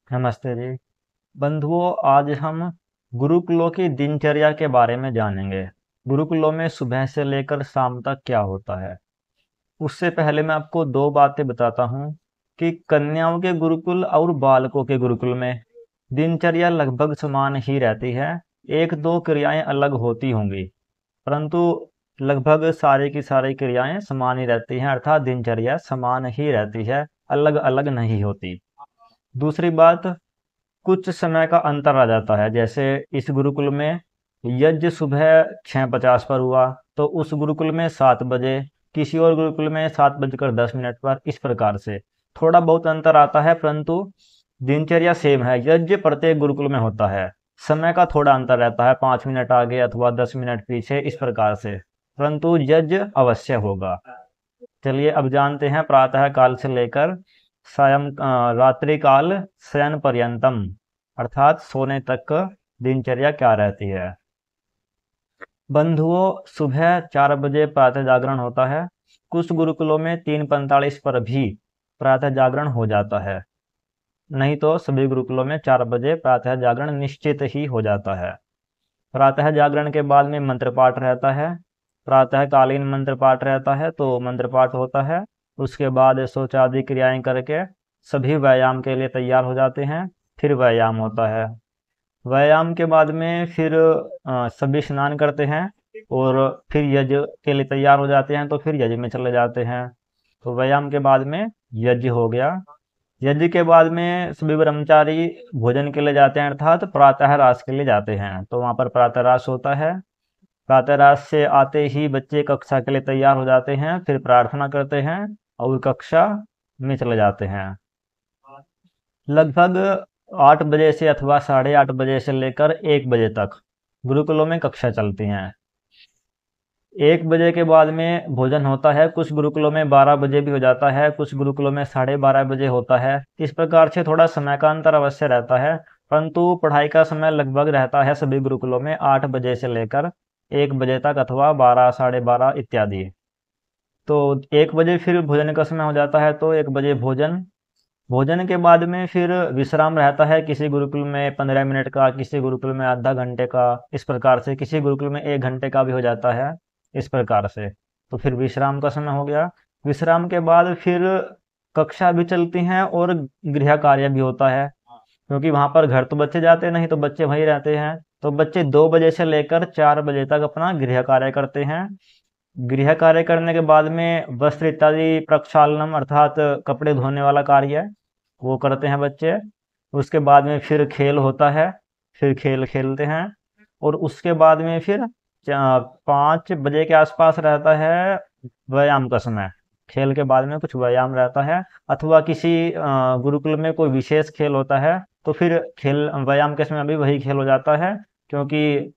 नमस्ते जी। बंधुओं, आज हम गुरुकुलों की दिनचर्या के बारे में जानेंगे। गुरुकुलों में सुबह से लेकर शाम तक क्या होता है। उससे पहले मैं आपको दो बातें बताता हूँ कि कन्याओं के गुरुकुल और बालकों के गुरुकुल में दिनचर्या लगभग समान ही रहती है। एक दो क्रियाएं अलग होती होंगी, परंतु लगभग सारी की सारी क्रियाएं समान ही रहती हैं, अर्थात दिनचर्या समान ही रहती है, अलग अलग नहीं होती। दूसरी बात, कुछ समय का अंतर आ जाता है। जैसे इस गुरुकुल में यज्ञ सुबह 6:50 पर हुआ, तो उस गुरुकुल में 7 बजे, किसी और गुरुकुल में 7:10 पर, इस प्रकार से थोड़ा बहुत अंतर आता है, परंतु दिनचर्या सेम है। यज्ञ प्रत्येक गुरुकुल में होता है, समय का थोड़ा अंतर रहता है, 5 मिनट आगे अथवा 10 मिनट पीछे, इस प्रकार से, परंतु यज्ञ अवश्य होगा। चलिए अब जानते हैं प्रातः काल से लेकर रात्रि काल शयन पर्यंतम, अर्थात सोने तक दिनचर्या क्या रहती है। बंधुओं, सुबह 4 बजे प्रातः जागरण होता है। कुछ गुरुकुलों में 3:45 पर भी प्रातः जागरण हो जाता है, नहीं तो सभी गुरुकुलों में 4 बजे प्रातः जागरण निश्चित ही हो जाता है। प्रातः जागरण के बाद में मंत्र पाठ रहता है। प्रातःकालीन मंत्र पाठ रहता है तो मंत्र पाठ होता है। उसके बाद शौच आदि क्रियाएं करके सभी व्यायाम के लिए तैयार हो जाते हैं। फिर व्यायाम होता है। व्यायाम के बाद में फिर सभी स्नान करते हैं और फिर यज्ञ के लिए तैयार हो जाते हैं, तो फिर यज्ञ में चले जाते हैं। तो व्यायाम के बाद में यज्ञ हो गया। यज्ञ के बाद में सभी ब्रह्मचारी भोजन के लिए जाते हैं, अर्थात प्रातः रास के लिए जाते हैं, तो वहाँ पर प्रातः रास होता है। प्रातः रास से आते ही बच्चे कक्षा के लिए तैयार हो जाते हैं, फिर प्रार्थना करते हैं और कक्षा में चले जाते हैं। लगभग 8 बजे से अथवा 8:30 बजे से लेकर 1 बजे तक गुरुकुलों में कक्षा चलती हैं। 1 बजे के बाद में भोजन होता है। कुछ गुरुकुलों में 12 बजे भी हो जाता है, कुछ गुरुकुलों में 12:30 बजे होता है। इस प्रकार से थोड़ा समय का अंतर अवश्य रहता है, परंतु पढ़ाई का समय लगभग रहता है सभी गुरुकुलों में 8 बजे से लेकर 1 बजे तक, अथवा 12, 12:30 इत्यादि। तो 1 बजे फिर भोजन का समय हो जाता है, तो 1 बजे भोजन। भोजन के बाद में फिर विश्राम रहता है, किसी गुरुकुल में 15 मिनट का, किसी गुरुकुल में आधा घंटे का, इस प्रकार से, किसी गुरुकुल में 1 घंटे का भी हो जाता है, इस प्रकार से। तो फिर विश्राम का समय हो गया। विश्राम के बाद फिर कक्षा भी चलती हैं और गृह कार्य भी होता है, क्योंकि वहां पर घर तो बच्चे जाते नहीं, तो बच्चे वहीं रहते हैं। तो बच्चे 2 बजे से लेकर 4 बजे तक अपना गृह कार्य करते हैं। गृह कार्य करने के बाद में वस्त्र इत्यादि प्रक्षालनम, अर्थात कपड़े धोने वाला कार्य, वो करते हैं बच्चे। उसके बाद में फिर खेल होता है, फिर खेल खेलते हैं। और उसके बाद में फिर 5 बजे के आसपास रहता है व्यायाम का समय। खेल के बाद में कुछ व्यायाम रहता है, अथवा किसी गुरुकुल में कोई विशेष खेल होता है, तो फिर खेल व्यायाम के समय भी वही खेल हो जाता है, क्योंकि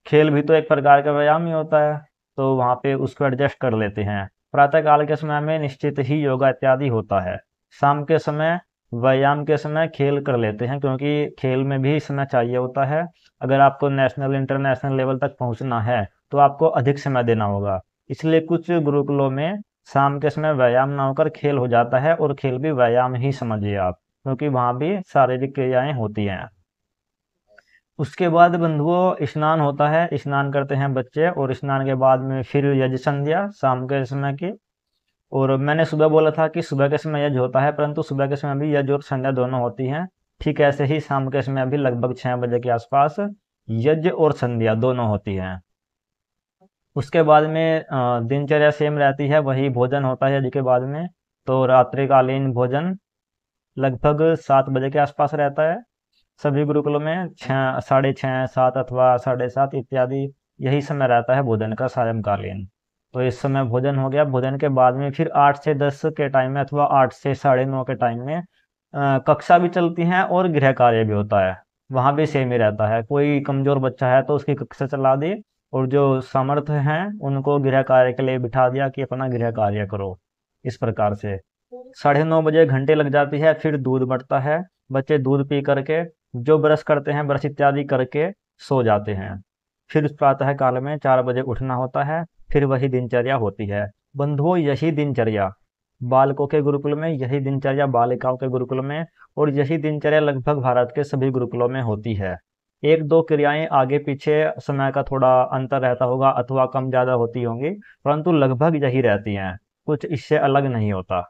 खेल भी तो एक प्रकार का व्यायाम ही होता है, तो वहाँ पे उसको एडजस्ट कर लेते हैं। प्रातः काल के समय में निश्चित ही योगा इत्यादि होता है। शाम के समय व्यायाम के समय खेल कर लेते हैं, क्योंकि खेल में भी समय चाहिए होता है। अगर आपको नेशनल इंटरनेशनल लेवल तक पहुंचना है तो आपको अधिक समय देना होगा। इसलिए कुछ गुरुकुलों में शाम के समय व्यायाम ना होकर खेल हो जाता है, और खेल भी व्यायाम ही समझिए आप, क्योंकि वहाँ भी शारीरिक क्रियाएं होती हैं। उसके बाद बंधुओं स्नान होता है, स्नान करते हैं बच्चे, और स्नान के बाद में फिर यज्ञ संध्या शाम के समय की। और मैंने सुबह बोला था कि सुबह के समय यज्ञ होता है, परंतु सुबह के समय भी यज्ञ और संध्या दोनों होती हैं। ठीक ऐसे ही शाम के समय भी लगभग 6 बजे के आसपास यज्ञ और संध्या दोनों होती हैं। उसके बाद में दिनचर्या सेम रहती है, वही भोजन होता है यज्ञ के बाद में। तो रात्रिकालीन भोजन लगभग 7 बजे के आसपास रहता है सभी गुरुकुलों में। 6, 6:30, 7 अथवा 7:30 इत्यादि, यही समय रहता है भोजन का सायंकालीन। तो इस समय भोजन हो गया। भोजन के बाद में फिर 8 से 10 के टाइम में, अथवा 8 से 9:30 के टाइम में कक्षा भी चलती हैं और गृह कार्य भी होता है। वहाँ भी सेम ही रहता है, कोई कमजोर बच्चा है तो उसकी कक्षा चला दी, और जो समर्थ हैं उनको गृह कार्य के लिए बिठा दिया कि अपना गृह कार्य करो, इस प्रकार से। 9:30 बजे घंटे लग जाती है, फिर दूध बढ़ता है। बच्चे दूध पी करके, जो ब्रश करते हैं, ब्रश इत्यादि करके सो जाते हैं। फिर प्रातः काल में 4 बजे उठना होता है, फिर वही दिनचर्या होती है। बंधुओं, यही दिनचर्या बालकों के गुरुकुल में यही दिनचर्या बालिकाओं के गुरुकुल में, और यही दिनचर्या लगभग भारत के सभी गुरुकुलों में होती है। एक दो क्रियाएं आगे पीछे समय का थोड़ा अंतर रहता होगा अथवा कम ज्यादा होती होंगी, परंतु लगभग यही रहती हैं, कुछ इससे अलग नहीं होता।